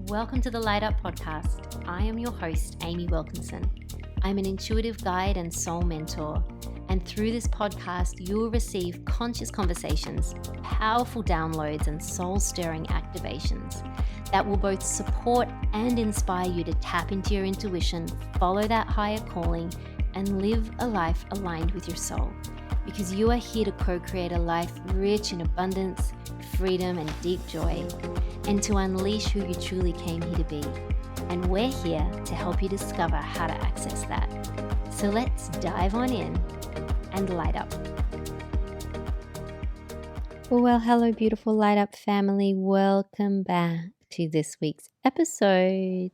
Welcome to the Light Up Podcast. I am your host, Amy Wilkinson. I'm an intuitive guide and soul mentor. And through this podcast, you will receive conscious conversations, powerful downloads, and soul-stirring activations that will both support and inspire you to tap into your intuition, follow that higher calling, and live a life aligned with your soul. Because you are here to co-create a life rich in abundance, freedom, and deep joy, and to unleash who you truly came here to be. And we're here to help you discover how to access that. So let's dive on in and light up. Well, hello, beautiful Light Up family. Welcome back to this week's episode.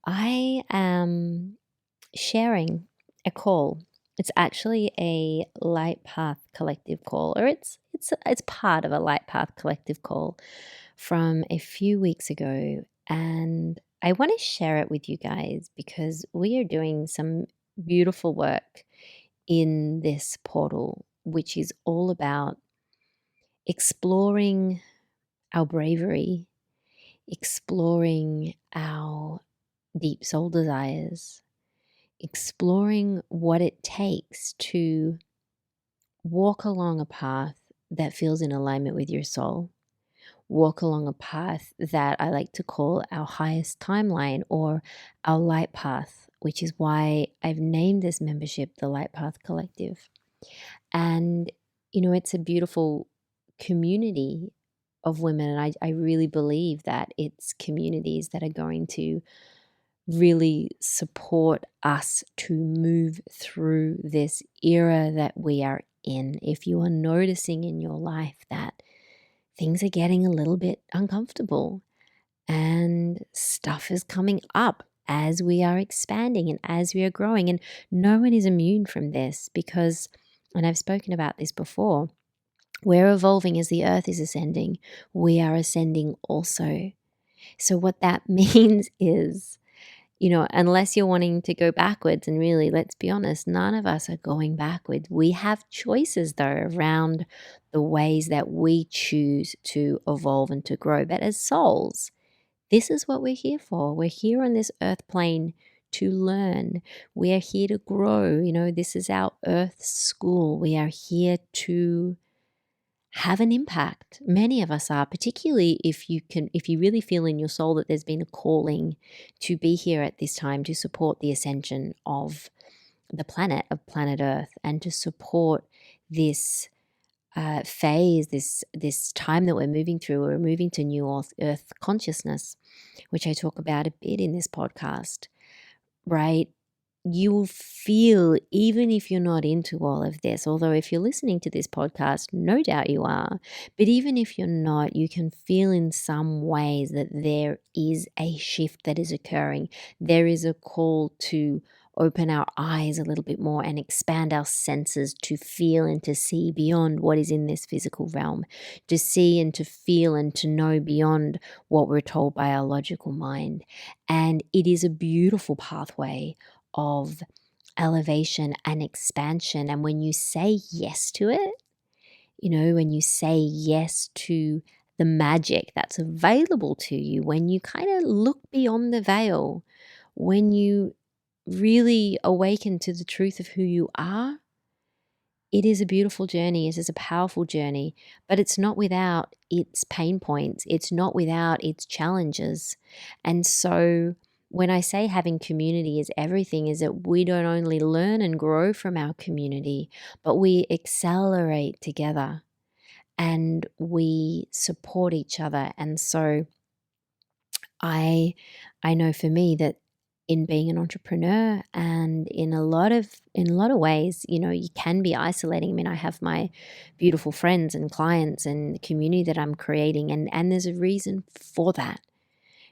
I am sharing a call. It's actually a Light Path Collective call, or it's part of a Light Path Collective call from a few weeks ago, and I want to share it with you guys because we are doing some beautiful work in this portal, which is all about exploring our bravery, exploring our deep soul desires, exploring what it takes to walk along a path that feels in alignment with your soul, walk along a path that I like to call our highest timeline or our light path, which is why I've named this membership the Light Path Collective. And, it's a beautiful community of women. And I really believe that it's communities that are going to really support us to move through this era that we are in. If you are noticing in your life that things are getting a little bit uncomfortable and stuff is coming up as we are expanding and as we are growing, and no one is immune from this because, and I've spoken about this before, we're evolving as the earth is ascending. We are ascending also. So what that means is, unless you're wanting to go backwards, and really, let's be honest, none of us are going backwards. We have choices, though, around the ways that we choose to evolve and to grow. But as souls, this is what we're here for. We're here on this earth plane to learn. We are here to grow. This is our earth school. We are here to have an impact. Many of us are, particularly if you really feel in your soul that there's been a calling to be here at this time to support the ascension of the planet, of planet Earth, and to support this phase, this time that we're moving through. We're moving to new earth consciousness, which I talk about a bit in this podcast, right? You will feel, even if you're not into all of this, although if you're listening to this podcast, no doubt you are, but even if you're not, you can feel in some ways that there is a shift that is occurring. There is a call to open our eyes a little bit more and expand our senses to feel and to see beyond what is in this physical realm, to see and to feel and to know beyond what we're told by our logical mind. And it is a beautiful pathway of elevation and expansion. And when you say yes to it, when you say yes to the magic that's available to you, when you kind of look beyond the veil, when you really awaken to the truth of who you are, it is a beautiful journey. It is a powerful journey, but it's not without its pain points. It's not without its challenges. And so when I say having community is everything, is that we don't only learn and grow from our community, but we accelerate together and we support each other. And so I know for me that in being an entrepreneur and in a lot of ways, you can be isolating. I mean, I have my beautiful friends and clients and the community that I'm creating, and there's a reason for that,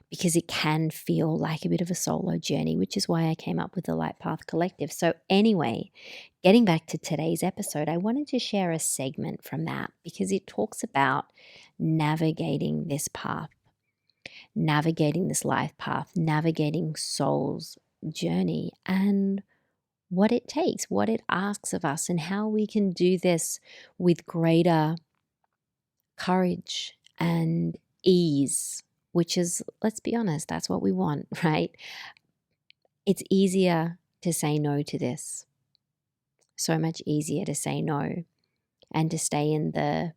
because it can feel like a bit of a solo journey, which is why I came up with the Light Path Collective. So anyway, getting back to today's episode, I wanted to share a segment from that because it talks about navigating this path, navigating this life path, navigating soul's journey, and what it takes, what it asks of us, and how we can do this with greater courage and ease, which is, let's be honest, that's what we want, right? It's easier to say no to this. So much easier to say no and to stay in the,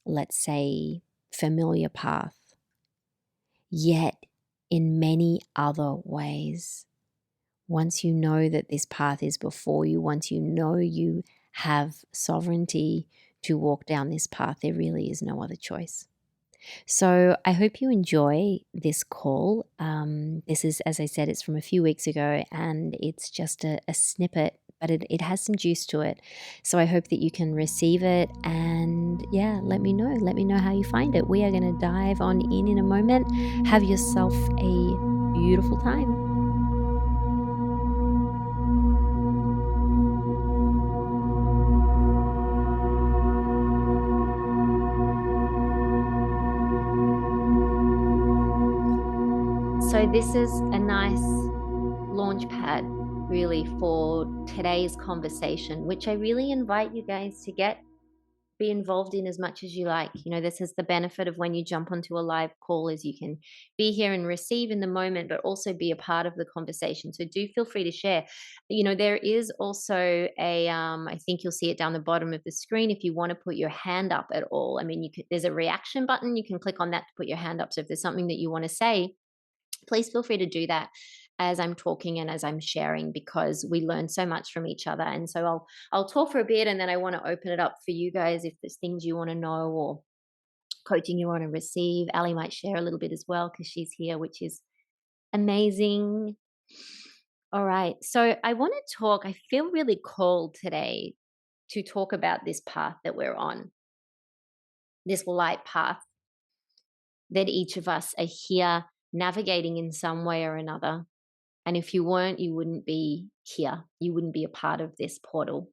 let's say, familiar path. Yet, in many other ways, once you know that this path is before you, once you know you have sovereignty to walk down this path, there really is no other choice. So I hope you enjoy this call. This is, as I said, it's from a few weeks ago and it's just a snippet, but it has some juice to it. So I hope that you can receive it and yeah, let me know. Let me know how you find it. We are going to dive on in a moment. Have yourself a beautiful time. So this is a nice launch pad really for today's conversation, which I really invite you guys to be involved in as much as you like. You know, this is the benefit of when you jump onto a live call is you can be here and receive in the moment, but also be a part of the conversation. So do feel free to share. You know, there is also I think you'll see it down the bottom of the screen if you want to put your hand up at all. I mean, there's a reaction button. You can click on that to put your hand up. So if there's something that you want to say, please feel free to do that as I'm talking and as I'm sharing, because we learn so much from each other. And so I'll talk for a bit and then I want to open it up for you guys if there's things you want to know or coaching you want to receive. Ali might share a little bit as well because she's here, which is amazing. All right. So I want to talk, I feel really called today to talk about this path that we're on, this light path that each of us are here navigating in some way or another. And if you weren't, you wouldn't be here. You wouldn't be a part of this portal.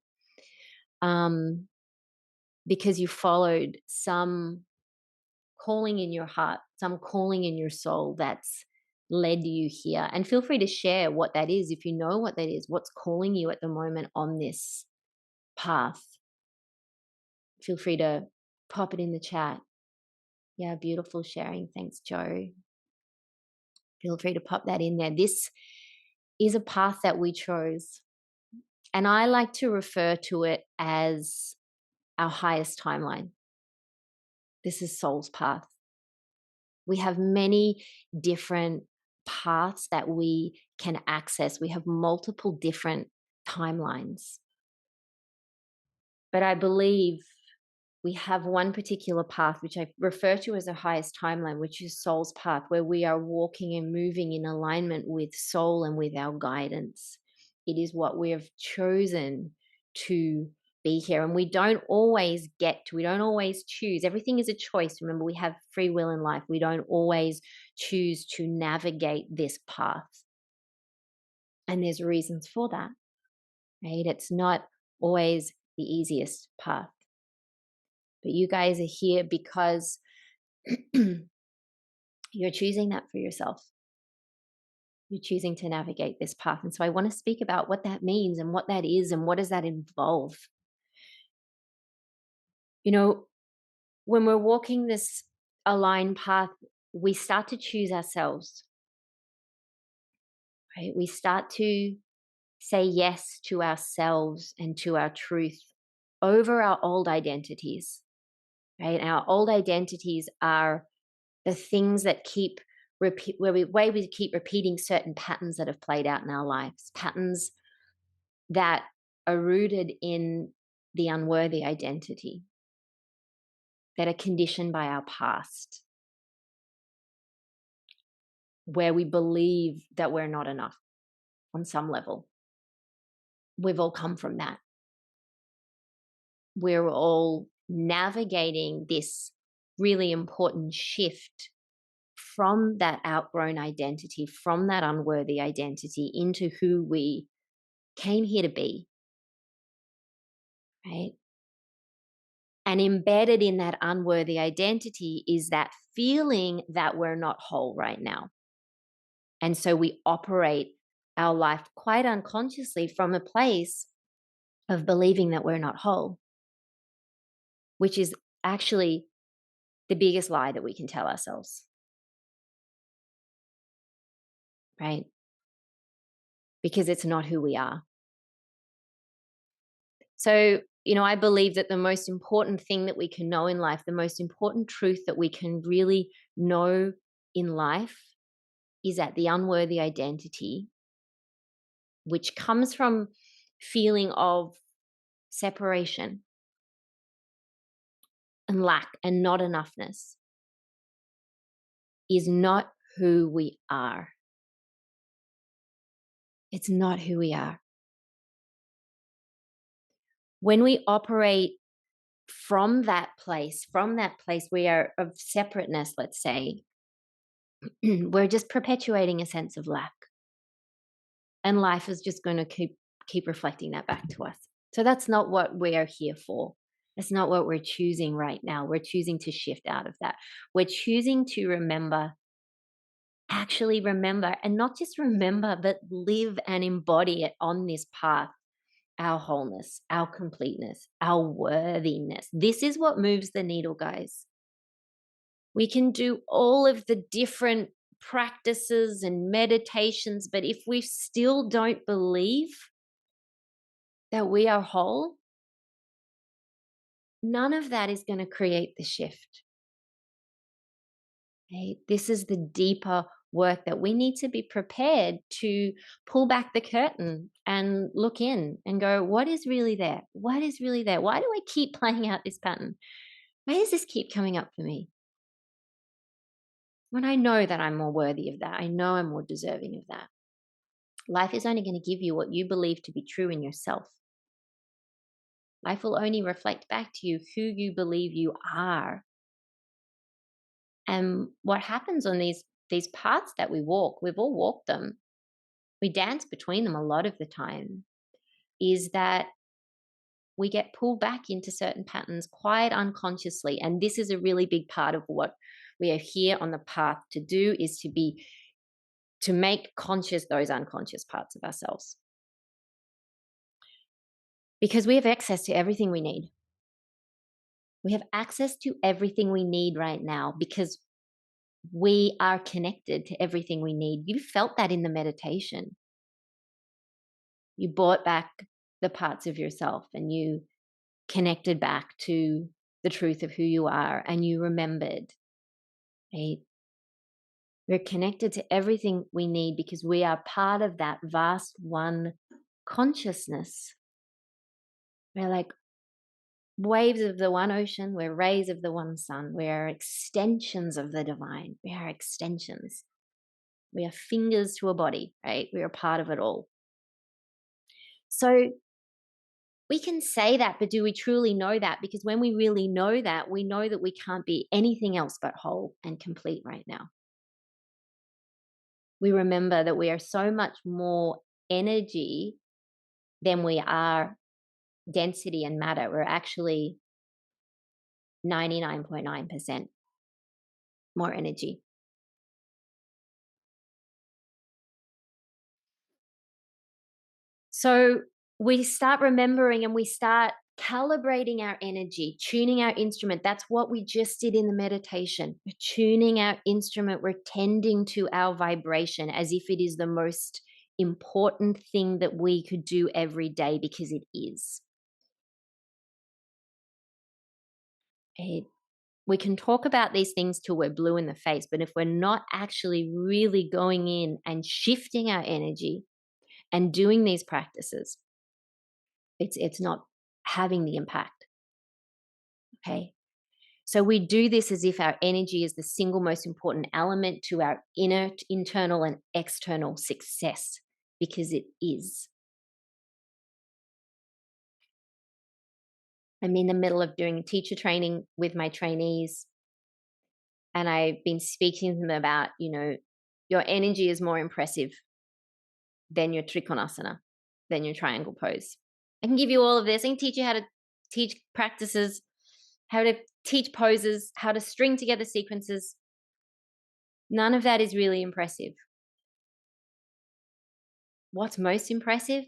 Because you followed some calling in your heart, some calling in your soul that's led you here. And feel free to share what that is if you know what that is, what's calling you at the moment on this path. Feel free to pop it in the chat. Yeah, beautiful sharing. Thanks, Joe. Feel free to pop that in there. This is a path that we chose. And I like to refer to it as our highest timeline. This is soul's path. We have many different paths that we can access. We have multiple different timelines. But I believe we have one particular path, which I refer to as the highest timeline, which is soul's path, where we are walking and moving in alignment with soul and with our guidance. It is what we have chosen to be here. And we don't always choose. Everything is a choice. Remember, we have free will in life. We don't always choose to navigate this path. And there's reasons for that, right? It's not always the easiest path. But you guys are here because you're choosing that for yourself. You're choosing to navigate this path. And so I want to speak about what that means and what that is and what does that involve. You know, when we're walking this aligned path, we start to choose ourselves, right? We start to say yes to ourselves and to our truth over our old identities, right? Our old identities are the things that keep we keep repeating certain patterns that have played out in our lives, patterns that are rooted in the unworthy identity, that are conditioned by our past, where we believe that we're not enough on some level. We've all come from that. We're all navigating this really important shift from that outgrown identity, from that unworthy identity into who we came here to be, right? And embedded in that unworthy identity is that feeling that we're not whole right now. And so we operate our life quite unconsciously from a place of believing that we're not whole, which is actually the biggest lie that we can tell ourselves. right? Because it's not who we are. So, I believe that the most important thing that we can know in life, the most important truth that we can really know in life is that the unworthy identity, which comes from feeling of separation and lack and not enoughness, is not who we are. It's not who we are. When we operate from that place we are of separateness, let's say, we're just perpetuating a sense of lack. And life is just going to keep reflecting that back to us. So that's not what we are here for. That's not what we're choosing right now. We're choosing to shift out of that. We're choosing to remember, actually remember, and not just remember, but live and embody it on this path. Our wholeness, our completeness, our worthiness. This is what moves the needle, guys. We can do all of the different practices and meditations, but if we still don't believe that we are whole, none of that is going to create the shift. Okay? This is the deeper work that we need to be prepared to pull back the curtain and look in and go, what is really there? What is really there? Why do I keep playing out this pattern? Why does this keep coming up for me? When I know that I'm more worthy of that, I know I'm more deserving of that. Life is only going to give you what you believe to be true in yourself. Life will only reflect back to you who you believe you are. And what happens on these paths that we walk, we've all walked them, we dance between them a lot of the time, is that we get pulled back into certain patterns quite unconsciously. And this is a really big part of what we are here on the path to do, is to make conscious those unconscious parts of ourselves. Because we have access to everything we need. We have access to everything we need right now because we are connected to everything we need. You felt that in the meditation. You brought back the parts of yourself and you connected back to the truth of who you are and you remembered. Right? We're connected to everything we need because we are part of that vast one consciousness. We're like waves of the one ocean, we're rays of the one sun, we are extensions of the divine. We are extensions. We are fingers to a body, right? We are part of it all. So we can say that, but do we truly know that? Because when we really know that, we know that we can't be anything else but whole and complete right now. We remember that we are so much more energy than we are density and matter. We're actually 99.9% more energy. So we start remembering and we start calibrating our energy, tuning our instrument. That's what we just did in the meditation. We're tuning our instrument, we're tending to our vibration as if it is the most important thing that we could do every day, because it is. We can talk about these things till we're blue in the face, but if we're not actually really going in and shifting our energy and doing these practices, it's not having the impact. Okay. So we do this as if our energy is the single most important element to our internal and external success, because it is. I'm in the middle of doing teacher training with my trainees, and I've been speaking to them about, your energy is more impressive than your trikonasana, than your triangle pose. I can give you all of this. I can teach you how to teach practices, how to teach poses, how to string together sequences. None of that is really impressive. What's most impressive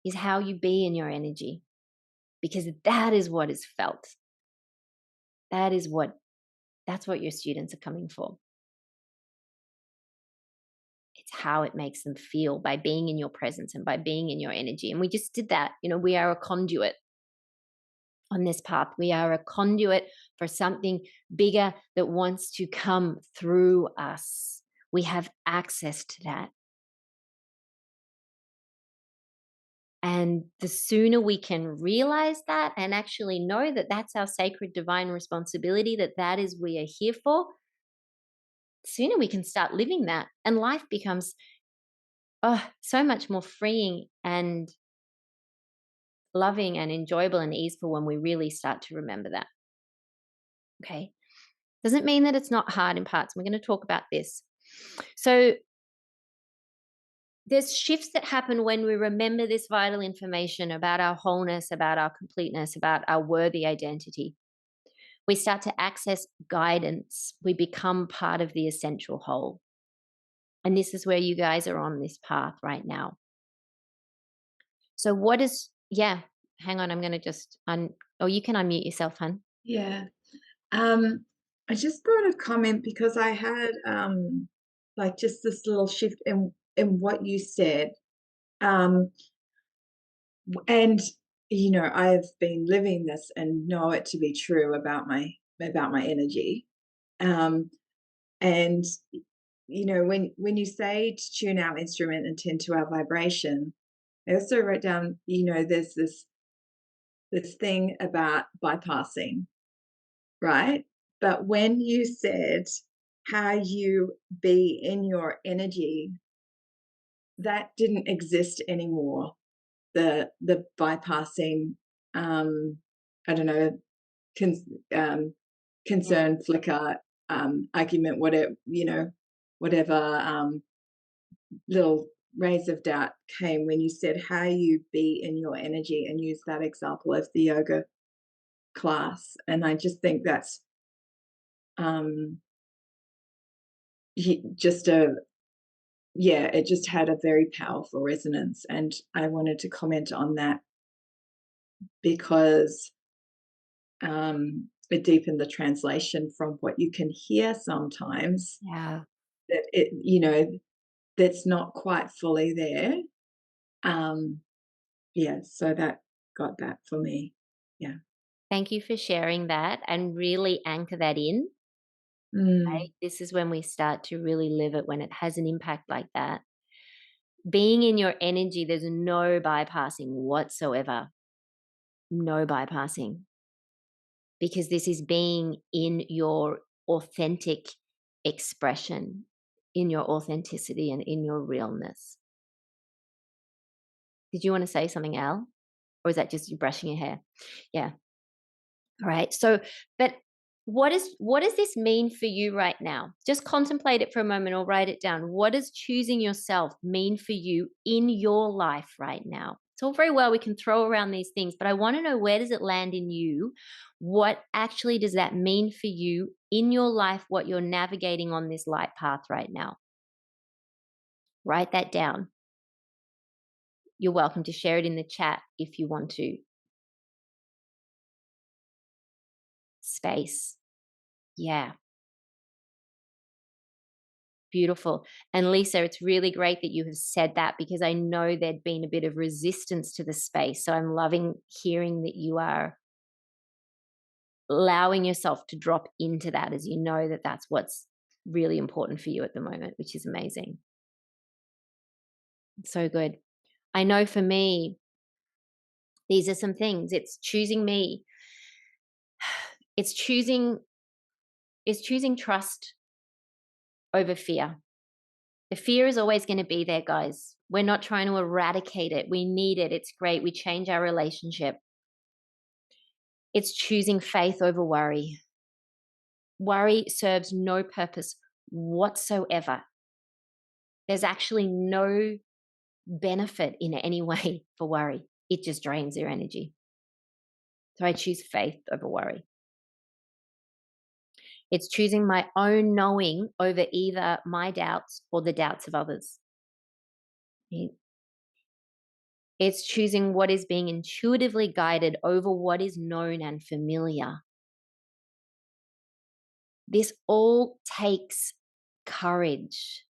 is how you be in your energy, because that is what is felt. That's what your students are coming for. It's how it makes them feel by being in your presence and by being in your energy. And we just did that. We are a conduit on this path. We are a conduit for something bigger that wants to come through us. We have access to that. And the sooner we can realize that and actually know that that's our sacred divine responsibility, that that is we are here for, the sooner we can start living that. And life becomes so much more freeing and loving and enjoyable and easeful when we really start to remember that. Okay. Doesn't mean that it's not hard in parts. We're going to talk about this. So there's shifts that happen when we remember this vital information about our wholeness, about our completeness, about our worthy identity. We start to access guidance. We become part of the essential whole. And this is where you guys are on this path right now. So what is, hang on, I'm going to just, you can unmute yourself, hun. Yeah. I just thought of comment because I had like just this little shift in what you said. Um and I've been living this and know it to be true about my energy. Um and when you say to tune our instrument and tend to our vibration, I also wrote down, there's this thing about bypassing, right? But when you said how you be in your energy, that didn't exist anymore. The bypassing, I don't know, con- um, Yeah. concern, flicker, argument, whatever little rays of doubt came when you said how you be in your energy and use that example of the yoga class. And I just think that's um, just a yeah, it just had a very powerful resonance. And I wanted to comment on that because it deepened the translation from what you can hear sometimes Yeah. that that's not quite fully there. Um, yeah, so that got that for me. Yeah. Thank you for sharing that and really anchor that in. Mm, Right? This is when we start to really live it when it has an impact like that. Being in your energy, there's no bypassing whatsoever. No bypassing, because this is being in your authentic expression, in your authenticity and in your realness. Did you want to say something, Al? Or is that just you brushing your hair? Yeah. All right. So, but what does this mean for you right now? Just contemplate it for a moment or write it down. What does choosing yourself mean for you in your life right now? It's all very well we can throw around these things, but I want to know, where does it land in you? What actually does that mean for you in your life, what you're navigating on this light path right now? Write that down. You're welcome to share it in the chat if you want to. Space. Yeah. Beautiful. And Lisa, it's really great that you have said that, because I know there'd been a bit of resistance to the space. So I'm loving hearing that you are allowing yourself to drop into that, as you know that that's what's really important for you at the moment, which is amazing. So good. I know for me, these are some things. It's choosing me. It's choosing trust over fear. The fear is always going to be there, guys. We're not trying to eradicate it. We need it. It's great. We change our relationship. It's choosing faith over worry. Worry serves no purpose whatsoever. There's actually no benefit in any way for worry. It just drains your energy. So I choose faith over worry. It's choosing my own knowing over either my doubts or the doubts of others. It's choosing what is being intuitively guided over what is known and familiar. This all takes courage.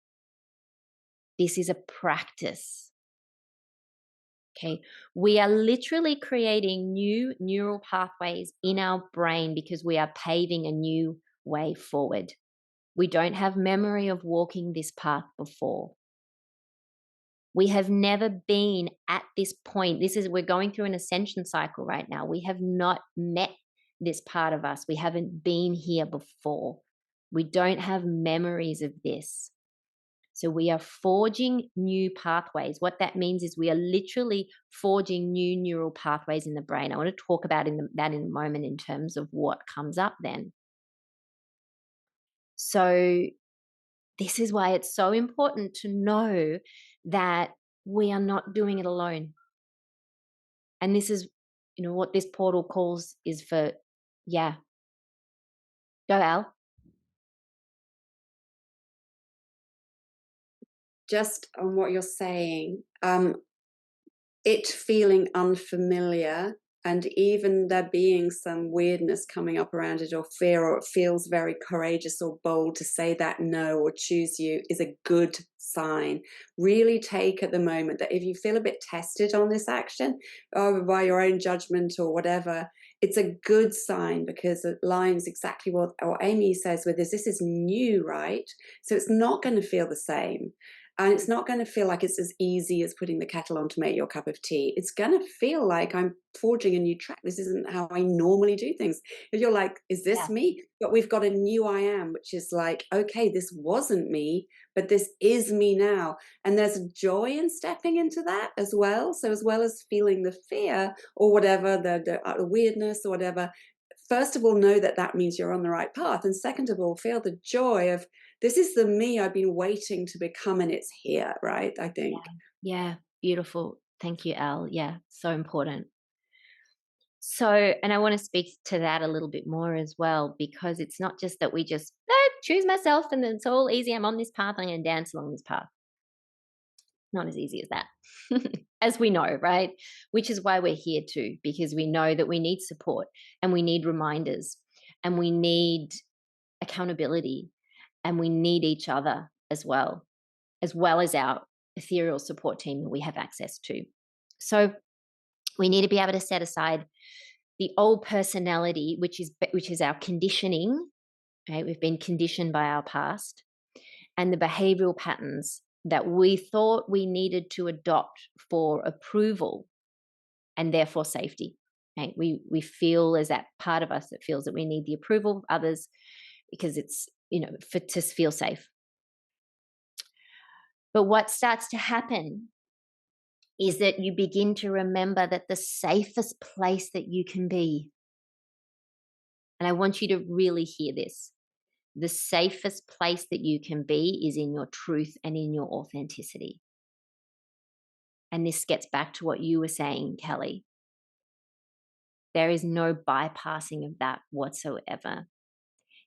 This is a practice. Okay. We are literally creating new neural pathways in our brain because we are paving a new way forward. We don't have memory of walking this path before. We have never been at this point. We're going through an ascension cycle right now. We have not met this part of us. We haven't been here before. We don't have memories of this. So we are forging new pathways. What that means is we are literally forging new neural pathways in the brain. I want to talk about that in a moment in terms of what comes up then. So this is why it's so important to know that we are not doing it alone. And this is, what this portal calls is for, yeah. Go, Al. Just on what you're saying, it feeling unfamiliar and even there being some weirdness coming up around it or fear, or it feels very courageous or bold to say that no or choose you, is a good sign. Really take at the moment that if you feel a bit tested on this action or by your own judgment or whatever, it's a good sign because it aligns exactly what Amy says with this is new, right? So it's not going to feel the same. And it's not going to feel like it's as easy as putting the kettle on to make your cup of tea. It's going to feel like I'm forging a new track. This isn't how I normally do things. If you're like, is this me? But we've got a new I am, which is like, okay, this wasn't me, but this is me now. And there's joy in stepping into that as well. So as well as feeling the fear or whatever, the weirdness or whatever, first of all, know that that means you're on the right path. And second of all, feel the joy of, this is the me I've been waiting to become, and it's here, right? I think. Yeah, beautiful. Thank you, Al. Yeah, so important. So, and I want to speak to that a little bit more as well, because it's not just that we just choose myself and it's all easy. I'm on this path. I'm going to dance along this path. Not as easy as that, as we know, right? Which is why we're here too, because we know that we need support and we need reminders and we need accountability and we need each other as well as our ethereal support team that we have access to. So we need to be able to set aside the old personality, which is our conditioning, right? We've been conditioned by our past, and the behavioral patterns that we thought we needed to adopt for approval and therefore safety. Right? We feel as that part of us that feels that we need the approval of others because it's, to feel safe. But what starts to happen is that you begin to remember that the safest place that you can be, and I want you to really hear this, the safest place that you can be is in your truth and in your authenticity. And this gets back to what you were saying, Kelly. There is no bypassing of that whatsoever.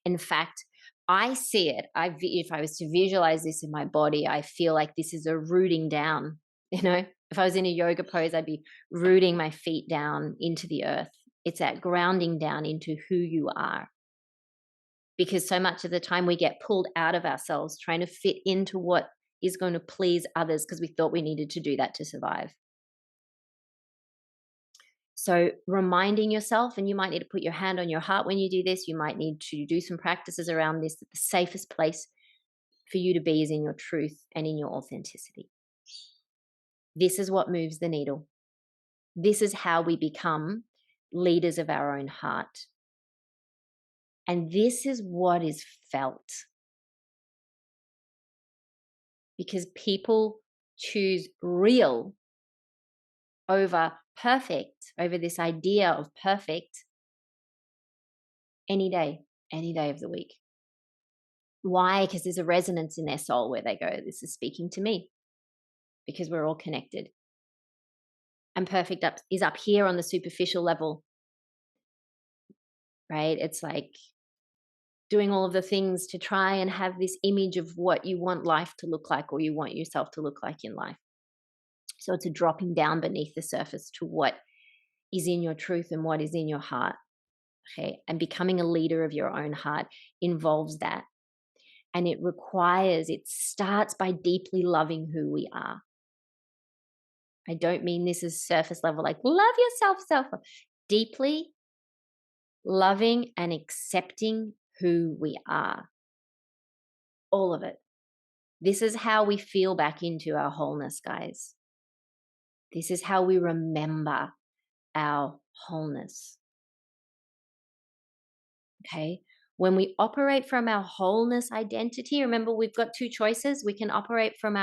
In fact, I see it. If I was to visualize this in my body, I feel like this is a rooting down. If I was in a yoga pose, I'd be rooting my feet down into the earth. It's that grounding down into who you are. Because so much of the time we get pulled out of ourselves trying to fit into what is going to please others because we thought we needed to do that to survive. So reminding yourself, and you might need to put your hand on your heart when you do this, you might need to do some practices around this, that the safest place for you to be is in your truth and in your authenticity. This is what moves the needle. This is how we become leaders of our own heart. And this is what is felt. Because people choose real over perfect, over this idea of perfect any day of the week. Why? Because there's a resonance in their soul where they go, this is speaking to me, because we're all connected. And perfect is up here on the superficial level, right? It's like doing all of the things to try and have this image of what you want life to look like or you want yourself to look like in life. So it's a dropping down beneath the surface to what is in your truth and what is in your heart. Okay. And becoming a leader of your own heart involves that. And it starts by deeply loving who we are. I don't mean this as surface level, like love yourself, self-love. Deeply loving and accepting who we are. All of it. This is how we feel back into our wholeness, guys. This is how we remember our wholeness. Okay? When we operate from our wholeness identity, remember we've got two choices. We can operate from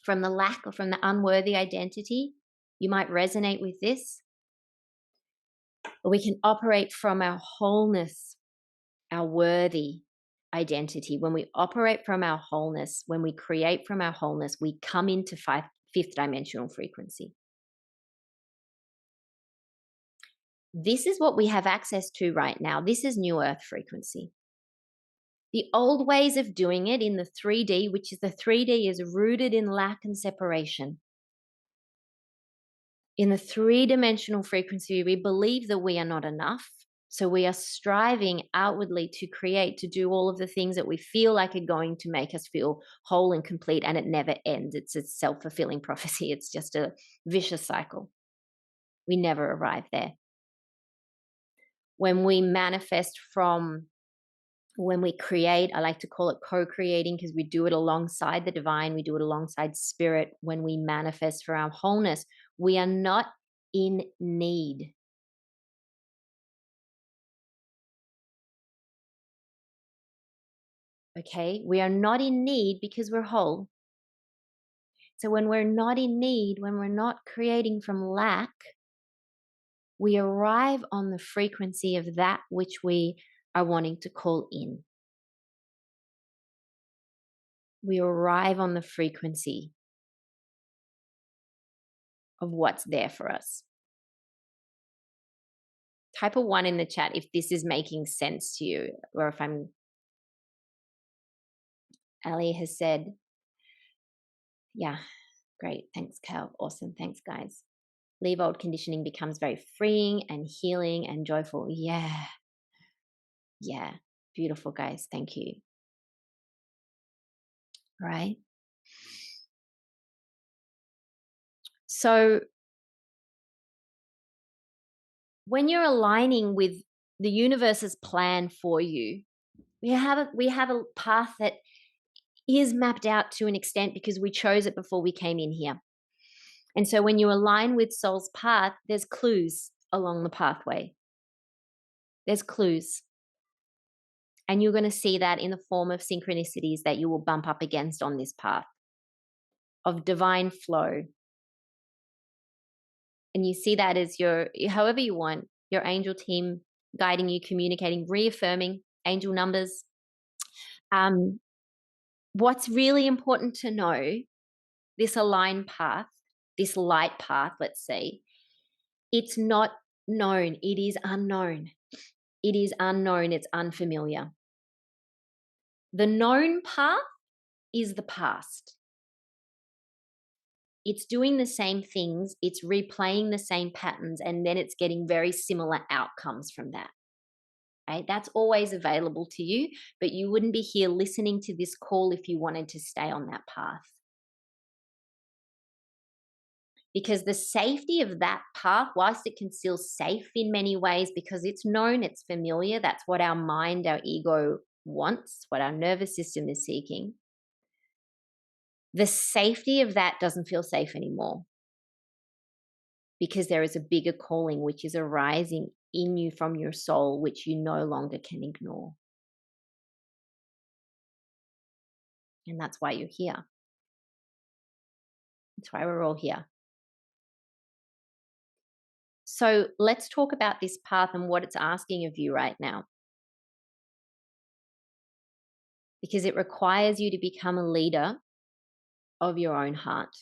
the lack or from the unworthy identity. You might resonate with this. Or we can operate from our wholeness, our worthy identity. When we operate from our wholeness, when we create from our wholeness, we come into fifth dimensional frequency. This is what we have access to right now. This is New Earth frequency. The old ways of doing it in the 3D, which is the 3D is rooted in lack and separation. In the three-dimensional frequency, we believe that we are not enough. So we are striving outwardly to create, to do all of the things that we feel like are going to make us feel whole and complete, and it never ends. It's a self-fulfilling prophecy. It's just a vicious cycle. We never arrive there. When we manifest when we create, I like to call it co-creating because we do it alongside the divine, we do it alongside spirit. When we manifest for our wholeness, we are not in need. Okay, we are not in need because we're whole. So when we're not in need, when we're not creating from lack, we arrive on the frequency of that which we are wanting to call in. We arrive on the frequency of what's there for us. Type a 1 in the chat if this is making sense to you, or if Ali has said, yeah, great. Thanks, Cal. Awesome. Thanks, guys. Leave old conditioning becomes very freeing and healing and joyful. Yeah. Yeah. Beautiful, guys. Thank you. All right. So when you're aligning with the universe's plan for you, we have a path that is mapped out to an extent because we chose it before we came in here. And so when you align with soul's path, there's clues along the pathway. There's clues. And you're going to see that in the form of synchronicities that you will bump up against on this path of divine flow. And you see that as however you want, your angel team guiding you, communicating, reaffirming angel numbers. What's really important to know, this aligned path, this light path, let's say, it's not known. It is unknown. It is unknown. It's unfamiliar. The known path is the past. It's doing the same things. It's replaying the same patterns, and then it's getting very similar outcomes from that. Right? That's always available to you, but you wouldn't be here listening to this call if you wanted to stay on that path. Because the safety of that path, whilst it can feel safe in many ways because it's known, it's familiar, that's what our mind, our ego wants, what our nervous system is seeking. The safety of that doesn't feel safe anymore because there is a bigger calling which is arising in you from your soul, which you no longer can ignore. And that's why you're here. That's why we're all here. So let's talk about this path and what it's asking of you right now. Because it requires you to become a leader of your own heart.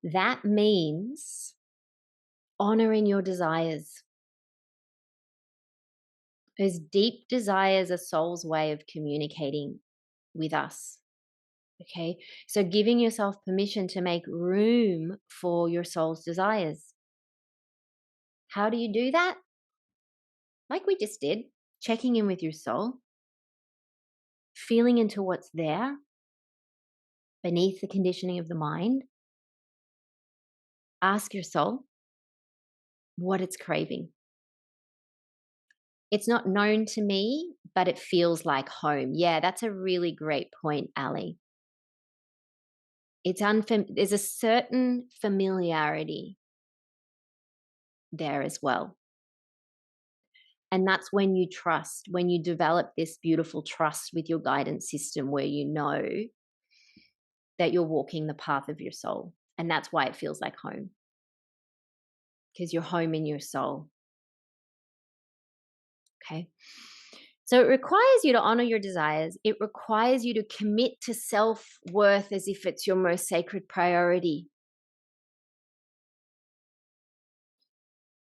That means honoring your desires. Those deep desires are soul's way of communicating with us. Okay, so giving yourself permission to make room for your soul's desires. How do you do that? Like we just did, checking in with your soul, feeling into what's there beneath the conditioning of the mind. Ask your soul what it's craving. It's not known to me, but it feels like home. Yeah, that's a really great point, Ali. There's a certain familiarity there as well. And that's when you trust, when you develop this beautiful trust with your guidance system where you know that you're walking the path of your soul. And that's why it feels like home, because you're home in your soul. Okay. So it requires you to honor your desires. It requires you to commit to self-worth as if it's your most sacred priority,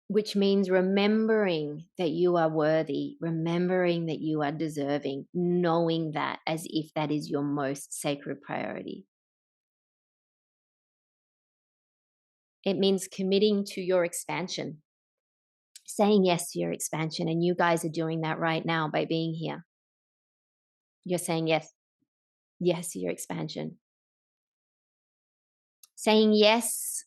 which means remembering that you are worthy, remembering that you are deserving, knowing that as if that is your most sacred priority. It means committing to your expansion, saying yes to your expansion. And you guys are doing that right now by being here. You're saying yes to your expansion. Saying yes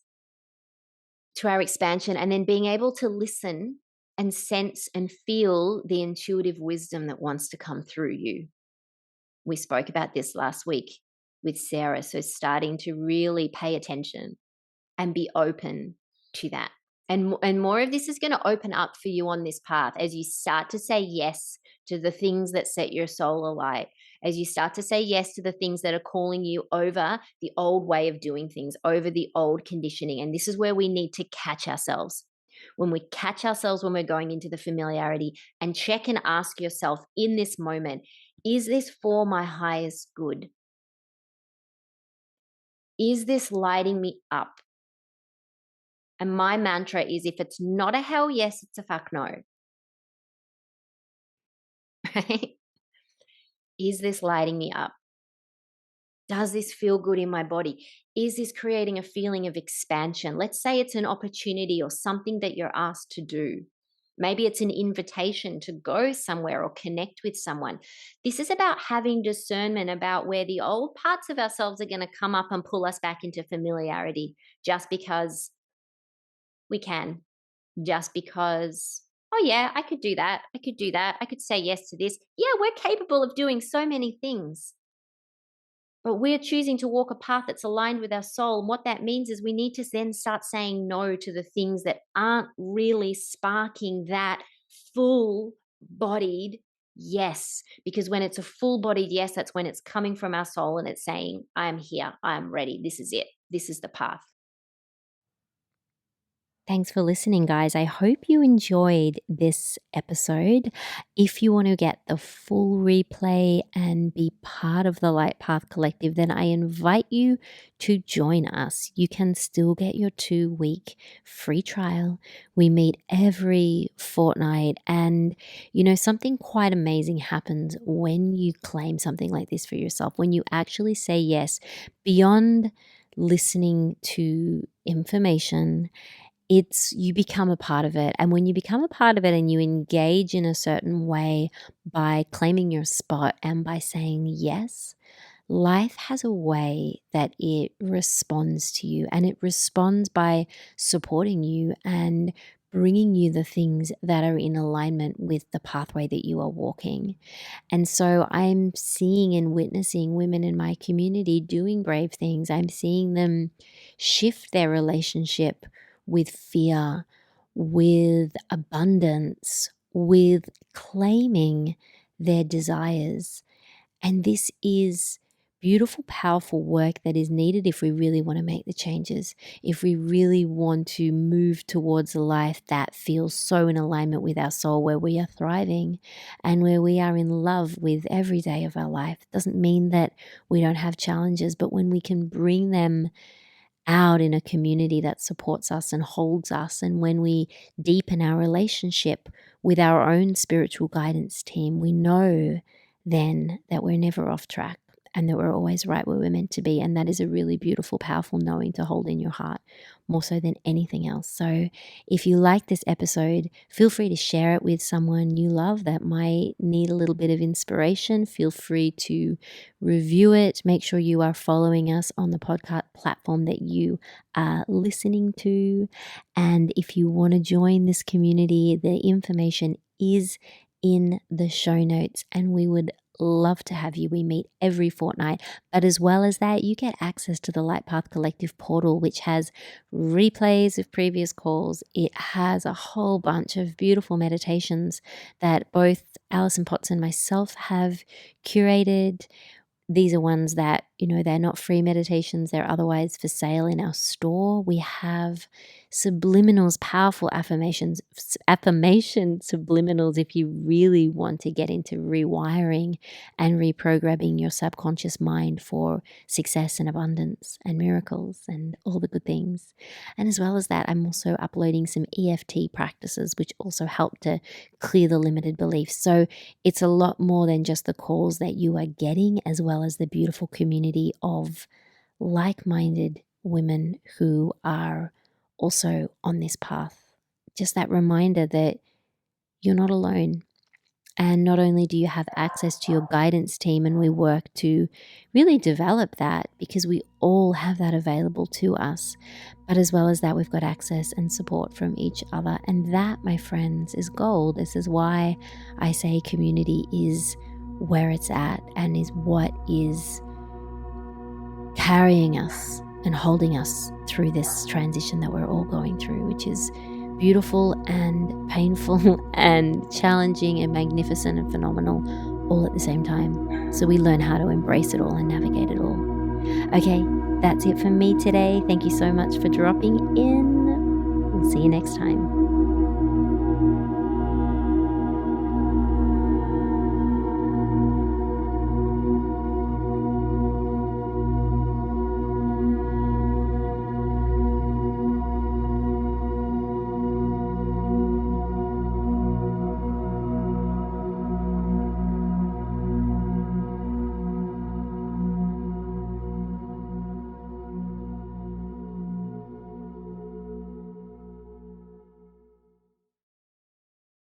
to our expansion, and then being able to listen and sense and feel the intuitive wisdom that wants to come through you. We spoke about this last week with Sarah. So starting to really pay attention and be open to that. And more of this is going to open up for you on this path as you start to say yes to the things that set your soul alight, as you start to say yes to the things that are calling you over the old way of doing things, over the old conditioning. And this is where we need to catch ourselves. When we catch ourselves when we're going into the familiarity, and check and ask yourself in this moment, is this for my highest good? Is this lighting me up? And my mantra is, if it's not a hell yes, it's a fuck no. Right? Is this lighting me up? Does this feel good in my body? Is this creating a feeling of expansion? Let's say it's an opportunity or something that you're asked to do. Maybe it's an invitation to go somewhere or connect with someone. This is about having discernment about where the old parts of ourselves are going to come up and pull us back into familiarity just because we can, just because, oh yeah, I could do that. I could do that. I could say yes to this. Yeah, we're capable of doing so many things. But we're choosing to walk a path that's aligned with our soul. And what that means is we need to then start saying no to the things that aren't really sparking that full-bodied yes. Because when it's a full-bodied yes, that's when it's coming from our soul and it's saying, I am here. I am ready. This is it. This is the path. Thanks for listening, guys. I hope you enjoyed this episode. If you want to get the full replay and be part of the Light Path Collective, then I invite you to join us. You can still get your 2-week free trial. We meet every fortnight, and something quite amazing happens when you claim something like this for yourself, when you actually say yes beyond listening to information. You become a part of it. And when you become a part of it and you engage in a certain way by claiming your spot and by saying yes, life has a way that it responds to you, and it responds by supporting you and bringing you the things that are in alignment with the pathway that you are walking. And so I'm seeing and witnessing women in my community doing brave things. I'm seeing them shift their relationship with fear, with abundance, with claiming their desires. And this is beautiful, powerful work that is needed if we really want to make the changes, if we really want to move towards a life that feels so in alignment with our soul, where we are thriving and where we are in love with every day of our life. Doesn't mean that we don't have challenges, but when we can bring them out in a community that supports us and holds us, and when we deepen our relationship with our own spiritual guidance team, we know then that we're never off track. and that we're always right where we're meant to be. And that is a really beautiful, powerful knowing to hold in your heart more so than anything else. So if you like this episode, feel free to share it with someone you love that might need a little bit of inspiration. Feel free to review it. Make sure you are following us on the podcast platform that you are listening to. And if you want to join this community, the information is in the show notes, and we would love to have you. We meet every fortnight, but as well as that, you get access to the Light Path Collective portal, which has replays of previous calls. It has a whole bunch of beautiful meditations that both Alison Potts and myself have curated. These are ones that, they're not free meditations. They're otherwise for sale in our store. We have subliminals, powerful affirmation subliminals if you really want to get into rewiring and reprogramming your subconscious mind for success and abundance and miracles and all the good things. And as well as that, I'm also uploading some EFT practices, which also help to clear the limited beliefs. So it's a lot more than just the calls that you are getting, as well as the beautiful community of like-minded women who are also on this path. Just that reminder that you're not alone. And not only do you have access to your guidance team, and we work to really develop that because we all have that available to us, but as well as that, we've got access and support from each other. And that, my friends, is gold. This is why I say community is where it's at and is what is carrying us and holding us through this transition that we're all going through, which is beautiful and painful and challenging and magnificent and phenomenal all at the same time. So we learn how to embrace it all and navigate it all. Okay, that's it from me today. Thank you so much for dropping in. We'll see you next time.